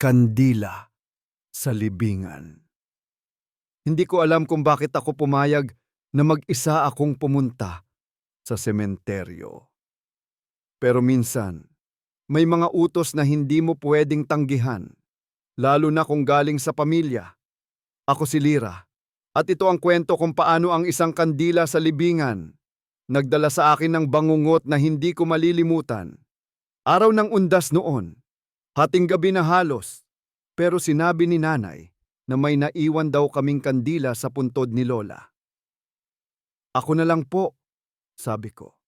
Kandila sa libingan. Hindi ko alam kung bakit ako pumayag na mag-isa akong pumunta sa sementeryo. Pero minsan, may mga utos na hindi mo pwedeng tanggihan, lalo na kung galing sa pamilya. Ako si Lira, at ito ang kwento kung paano ang isang kandila sa libingan nagdala sa akin ng bangungot na hindi ko malilimutan. Araw ng undas noon, hating gabi na halos, pero sinabi ni nanay na may naiwan daw kaming kandila sa puntod ni Lola. Ako na lang po, sabi ko,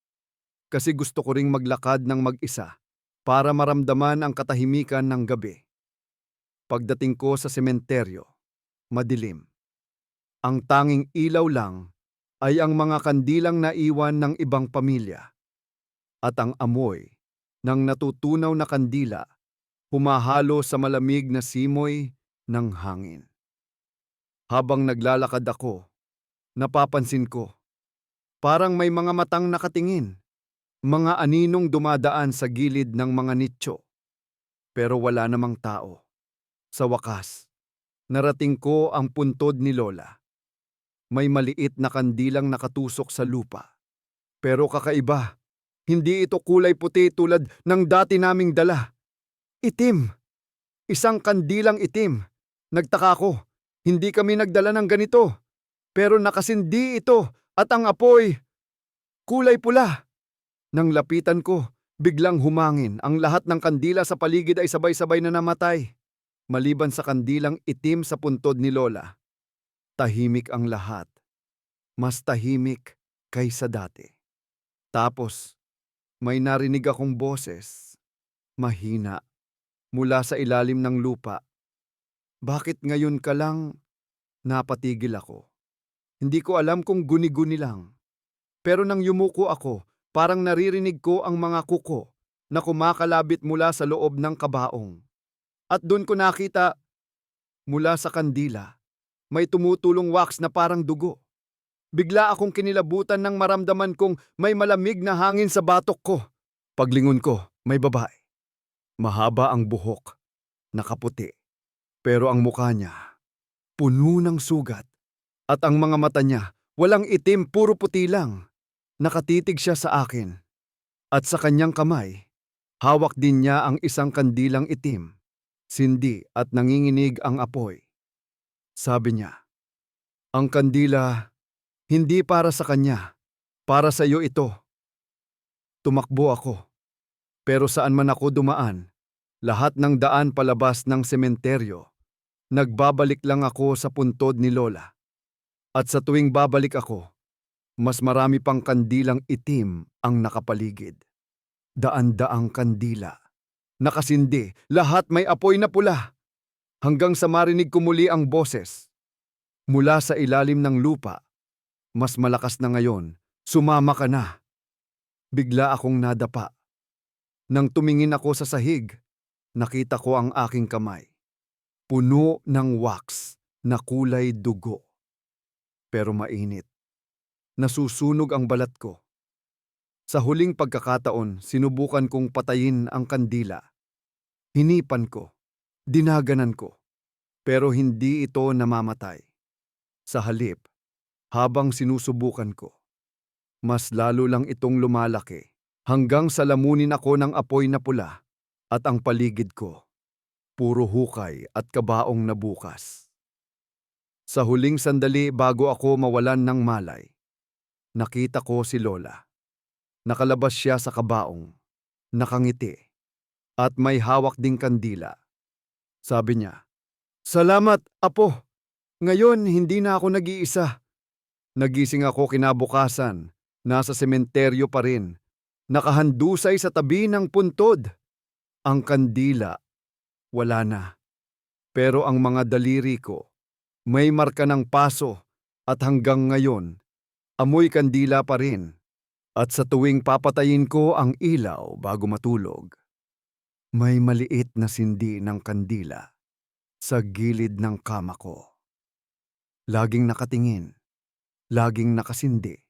kasi gusto ko ring maglakad ng mag-isa para maramdaman ang katahimikan ng gabi. Pagdating ko sa sementeryo, madilim. Ang tanging ilaw lang ay ang mga kandilang naiwan ng ibang pamilya. At ang amoy ng natutunaw na kandila humahalo sa malamig na simoy ng hangin. Habang naglalakad ako, napapansin ko, parang may mga matang nakatingin, mga aninong dumadaan sa gilid ng mga nicho. Pero wala namang tao. Sa wakas, narating ko ang puntod ni Lola. May maliit na kandilang nakatusok sa lupa. Pero kakaiba, hindi ito kulay puti tulad ng dati naming dala. Itim! Isang kandilang itim. Nagtaka ko, hindi kami nagdala ng ganito. Pero nakasindi ito at ang apoy, kulay pula. Nang lapitan ko, biglang humangin. Ang lahat ng kandila sa paligid ay sabay-sabay na namatay. Maliban sa kandilang itim sa puntod ni Lola. Tahimik ang lahat. Mas tahimik kaysa dati. Tapos, may narinig akong boses. Mahina. Mula sa ilalim ng lupa. Bakit ngayon ka lang? Napatigil ako. Hindi ko alam kung guni-guni lang. Pero nang yumuko ako, parang naririnig ko ang mga kuko na kumakalabit mula sa loob ng kabaong. At doon ko nakita, mula sa kandila, may tumutulong wax na parang dugo. Bigla akong kinilabutan nang maramdaman kong may malamig na hangin sa batok ko. Paglingon ko, may babae. Mahaba ang buhok, nakaputi. Pero ang mukha niya, puno ng sugat. At ang mga mata niya, walang itim, puro puti lang. Nakatitig siya sa akin. At sa kanyang kamay, hawak din niya ang isang kandilang itim. Sindi at nanginginig ang apoy. Sabi niya, ang kandila, hindi para sa kanya, para sa iyo ito. Tumakbo ako. Pero saan man ako dumaan, lahat ng daan palabas ng sementeryo, nagbabalik lang ako sa puntod ni Lola. At sa tuwing babalik ako, mas marami pang kandilang itim ang nakapaligid. Daan-daang kandila. Nakasindi, lahat may apoy na pula. Hanggang sa marinig ko muli ang boses. Mula sa ilalim ng lupa, mas malakas na ngayon, sumama ka na. Bigla akong nadapa. Nang tumingin ako sa sahig, nakita ko ang aking kamay. Puno ng wax na kulay dugo. Pero mainit. Nasusunog ang balat ko. Sa huling pagkakataon, sinubukan kong patayin ang kandila. Hinipan ko, dinaganan ko, pero hindi ito namamatay. Sa halip, habang sinusubukan ko, mas lalo lang itong lumalaki hanggang sa lamunin ako ng apoy na pula at ang paligid ko, puro hukay at kabaong na bukas. Sa huling sandali bago ako mawalan ng malay, nakita ko si Lola. Nakalabas siya sa kabaong, nakangiti, at may hawak ding kandila. Sabi niya, "Salamat, Apo! Ngayon hindi na ako nag-iisa." Nagising ako kinabukasan, nasa sementeryo pa rin, nakahandusay sa tabi ng puntod. Ang kandila, wala na. Pero ang mga daliri ko, may marka ng paso at hanggang ngayon, amoy kandila pa rin. At sa tuwing papatayin ko ang ilaw bago matulog, may maliit na sindi ng kandila sa gilid ng kama ko. Laging nakatingin, laging nakasindi.